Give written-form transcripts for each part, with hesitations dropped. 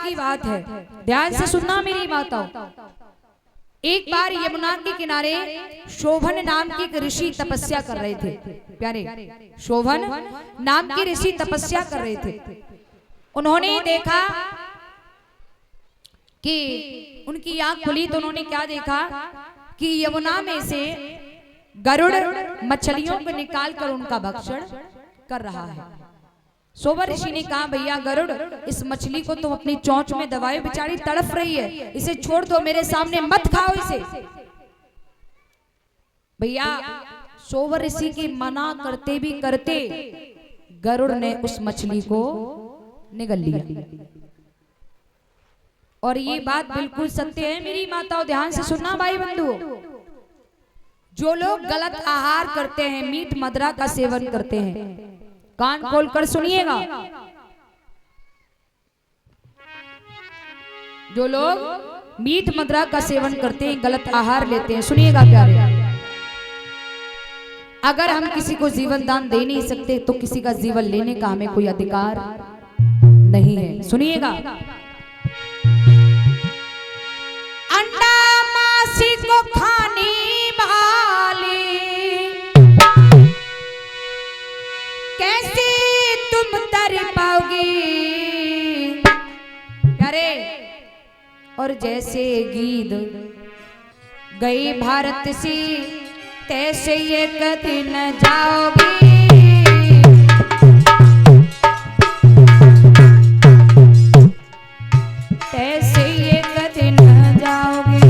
की बात है, ध्यान से सुनना मेरी माताओं। एक बार यमुना के किनारे शोभन नाम के एक ऋषि तपस्या कर रहे थे। प्यारे, शोभन नाम के ऋषि तपस्या कर रहे थे। उन्होंने देखा कि उनकी आंख खुली तो उन्होंने क्या देखा कि यमुना में से गरुड़ मछलियों को निकालकर उनका भक्षण कर रहा है। शोभन ऋषि ने कहा, भैया गरुड़, इस मछली को तुम अपनी चोंच में दबाए, बेचारी तड़प रही है, इसे छोड़ दो, मेरे सामने मत खाओ इसे। भैया शोभन ऋषि की मना करते भी करते गरुड़ ने उस मछली को निगल लिया। और ये बात बिल्कुल सत्य है मेरी माताओं, ध्यान से सुनना भाई बंधुओं। जो लोग गलत आहार करते हैं, मीट मदिरा का सेवन करते हैं, कान खोलकर सुनिएगा, जो लोग मीट मदिरा का सेवन करते हैं, गलत आहार लेते हैं, सुनिएगा प्यारे, अगर हम किसी को जीवन दान दे नहीं सकते तो किसी का जीवन लेने का हमें कोई अधिकार नहीं है। सुनिएगा, अंडा मासी को खाने वाली कैसे तुम तर पाओगी। अरे और जैसे गीद गई भारत से तैसे एक दिन जाओगी। तैसे एक दिन जाओगी।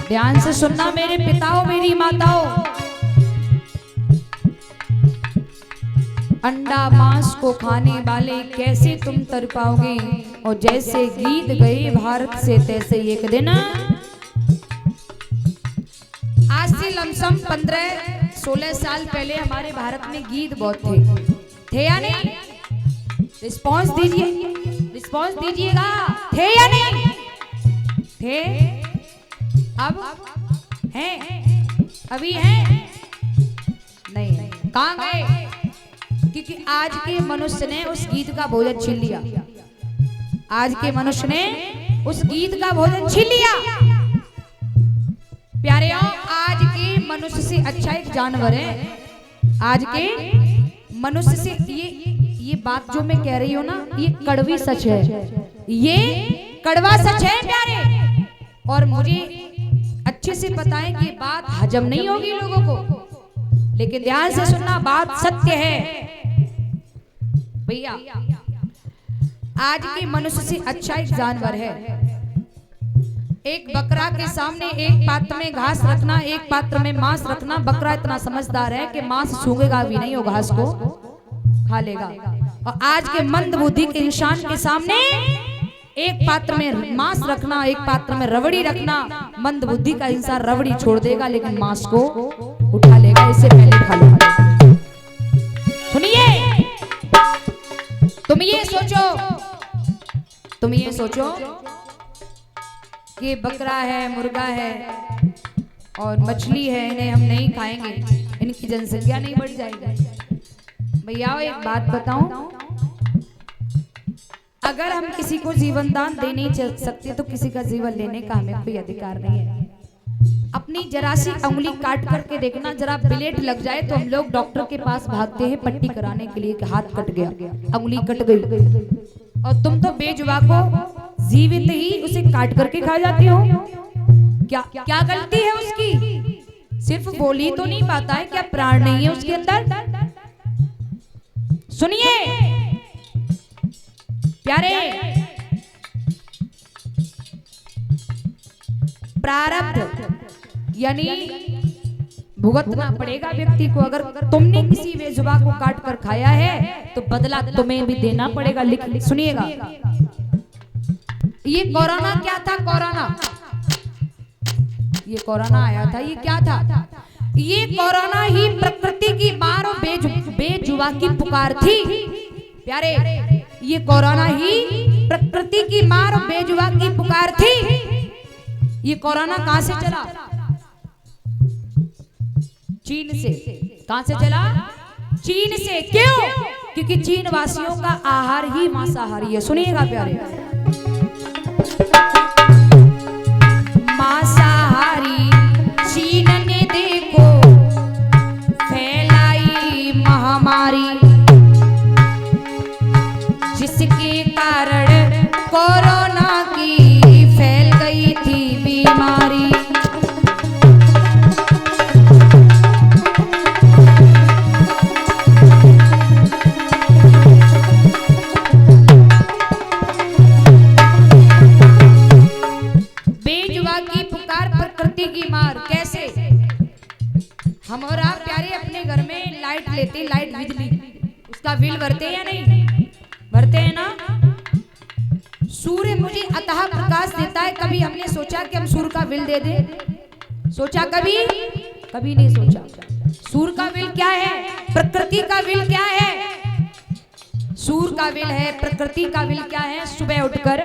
ध्यान से सुनना मेरे पिताओं मेरी माताओं, अंडा मांस को खाने वाले कैसे तुम तर पाओगे, और जैसे गीत गए भारत से तैसे एक दिन। आज से लमसम 15-16 साल पहले हमारे भारत में गीत बहुत थे या नहीं? रिस्पॉन्स दीजिए, रिस्पॉन्स दीजिएगा, थे या नहीं? थे, अब हैं, अभी हैं नहीं, कहां गए? क्योंकि आज के मनुष्य ने उस गीत का भोजन छीन लिया। आज के मनुष्य ने उस गीत का भोजन छीन लिया। प्यारेओ, आज के मनुष्य से अच्छा एक जानवर है। आज के मनुष्य से ये बात जो मैं कह रही हूं ना, ये कड़वी सच है, ये कड़वा सच है प्यारे। और मुझे अच्छे से पता है कि बात हजम नहीं होगी लोगों को, लेकिन ध्यान से सुनना, बात सत्य है भैया। आज के मनुष्य से अच्छा एक जानवर है। एक बकरा के सामने एक पात्र में घास रखना, एक पात्र में मांस रखना। बकरा इतना समझदार है कि मांस सूंघेगा भी नहीं, वो घास को खा लेगा। और आज के मंद बुद्धि के इंसान के सामने एक पात्र में मांस रखना, एक पात्र में रबड़ी रखना, मंद बुद्धि का इंसान रबड़ी छोड़ देगा लेकिन मांस को उठा लेगा, इससे पहले खा लेगा। सुनिए, तुम ये सोचो कि बकरा है, मुर्गा है और मछली है, इन्हें हम नहीं खाएंगे, इनकी जनसंख्या नहीं बढ़ जाएगी। भैया एक बात बताऊं, अगर हम किसी को जीवन दान दे नहीं सकते तो किसी का जीवन लेने का हमें कोई अधिकार नहीं है। अपनी जरा सी उंगली काट करके देखना, जरा ब्लेड लग जाए तो हम लोग डॉक्टर के पास भागते हैं पट्टी कराने के लिए कि हाथ कट गया, उंगली कट गई। और तुम तो बेजुबान को जीवित ही उसे काट करके खा जाती हो। क्या क्या गलती है उसकी? सिर्फ बोल ही तो नहीं पाता है, क्या प्राण नहीं है उसके अंदर? सुनिए प्यारे, प्रारब्ध यानी भुगतना पड़ेगा व्यक्ति को। अगर तुमने किसी बेजुबान को काट कर खाया है तो बदला तुम्हें भी देना पड़ेगा। लिख सुनिएगा, ये कोरोना क्या था? कोरोना आया था, ये क्या था? ये कोरोना ही प्रकृति की मार और बेजुबा की पुकार थी। प्यारे, ये कोरोना ही प्रकृति की मार और बेजुबा की पुकार थी। ये कोरोना कहां से चला? चीन से। कहां से चला? चीन से। क्यों? क्योंकि चीन वासियों का आहार ही मांसाहारी है। सुनिएगा प्यारे, मांसाहारी चीन ने देखो फैलाई महामारी, जिसके कारण कोरोना की फैल गई थी बीमारी। बेजुबा की पुकार, प्रकृति की मार। कैसे? हम और आप प्यारे अपने घर में लाइट लेते, लाइट बिजली, उसका बिल भरते या नहीं? भरते हैं ना। सूर्य मुझे अतः प्रकाश देता है। कभी हमने सोचा कि हम सूर्य का बिल दे दें? सोचा कभी? कभी नहीं सोचा। सूर्य का बिल क्या है? प्रकृति का बिल क्या है? सूर्य का बिल है, प्रकृति का बिल क्या है? सुबह उठकर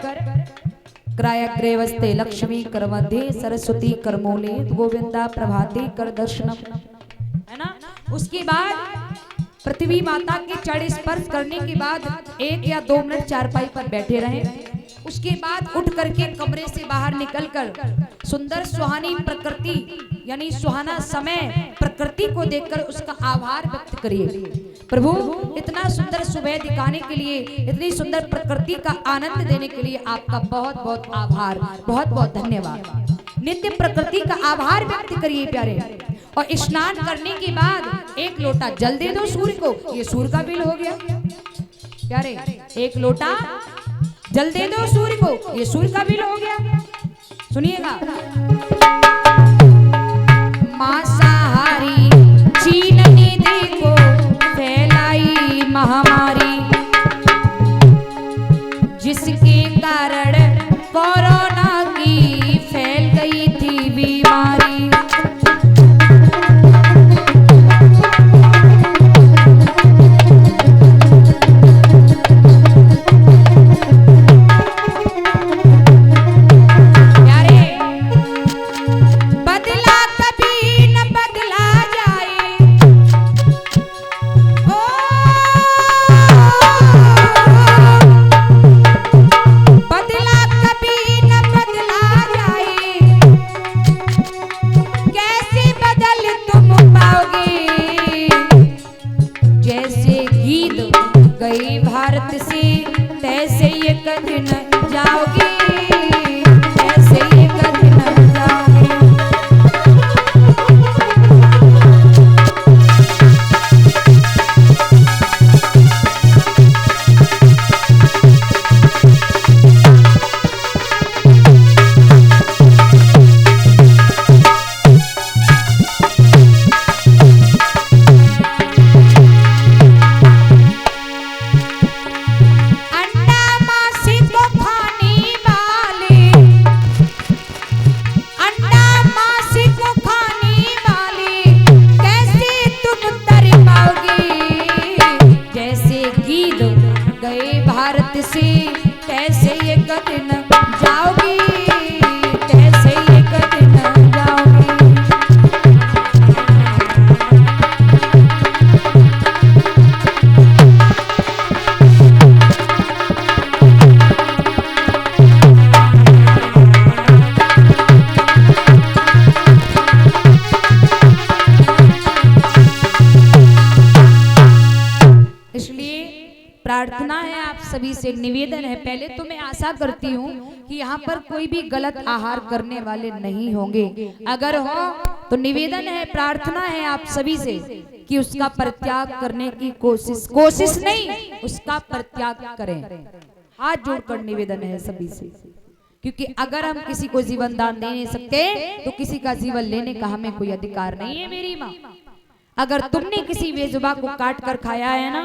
ग्रेवस्ते लक्ष्मी कर मध्य सरस्वती कर मूले गोविंदा प्रभाते कर दर्शनम, है ना। उसके बाद पृथ्वी माता के चरण स्पर्श करने के बाद 1 या 2 मिनट चारपाई पर बैठे रहे। उसके बाद उठ करके कमरे से बाहर निकलकर सुंदर सुहानी प्रकृति यानी सुहाना समय प्रकृति को देखकर उसका आभार व्यक्त करिए। प्रभु, इतना सुंदर सुबह दिखाने के लिए, इतनी सुंदर प्रकृति का आनंद देने के लिए आपका बहुत बहुत आभार, बहुत बहुत धन्यवाद। नित्य प्रकृति का आभार व्यक्त करिए प्यारे। और स्नान करने के बाद 1 लोटा जल दे दो सूर्य को, ये सूर्य का बिल हो गया प्यारे। 1 लोटा जल दे दो सूर्य को, ये सूर्य का बिल हो गया। सुनिएगा, मांसाहारी चीन ने देखो फैलाई महामारी, जिसके कारण कोरोना की फैल गई थी बीमारी। गई भारत से तैसे एक दिन जाओगी, तैसे एक दिन जाओगी। भारत से कैसे एक दिन जाओगी, कैसे एक दिन जाओगी। इसलिए प्रार्थना है आप सभी से, निवेदन है। पहले तो मैं आशा करती हूँ कि यहाँ पर कोई भी गलत आहार करने वाले नहीं होंगे। अगर हो तो निवेदन है, प्रार्थना है आप सभी से कि उसका परित्याग करने की कोशिश नहीं, उसका परित्याग करें। हाथ जोड़कर निवेदन है सभी से, क्योंकि अगर हम किसी को जीवन दान दे नहीं सकते तो किसी का जीवन लेने का हमें कोई अधिकार नहीं है। मेरी माँ, अगर तुमने किसी बेजुबा को काट कर खाया है ना,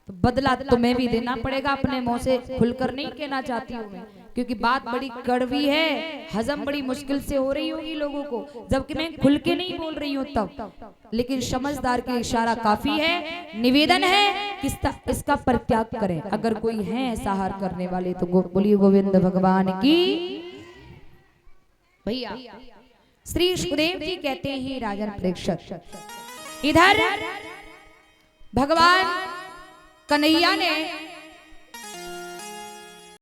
तो बदला तुम्हें भी देना पड़ेगा। अपने मुंह से खुलकर नहीं कहना चाहती हूँ मैं, क्योंकि बात बड़ी कड़वी है, हजम बड़ी मुश्किल से हो रही होगी लोगों को, जबकि मैं खुल के नहीं बोल रही हूँ तब, लेकिन समझदार के इशारा काफी है। निवेदन है कि इसका परित्याग करें। अगर कोई है ऐसा हार करने वाले तो बोलिए गोविंद भगवान की। भैया श्री सुखदेव जी कहते हैं राजन प्रेक्षक, इधर भगवान कन्हैया ने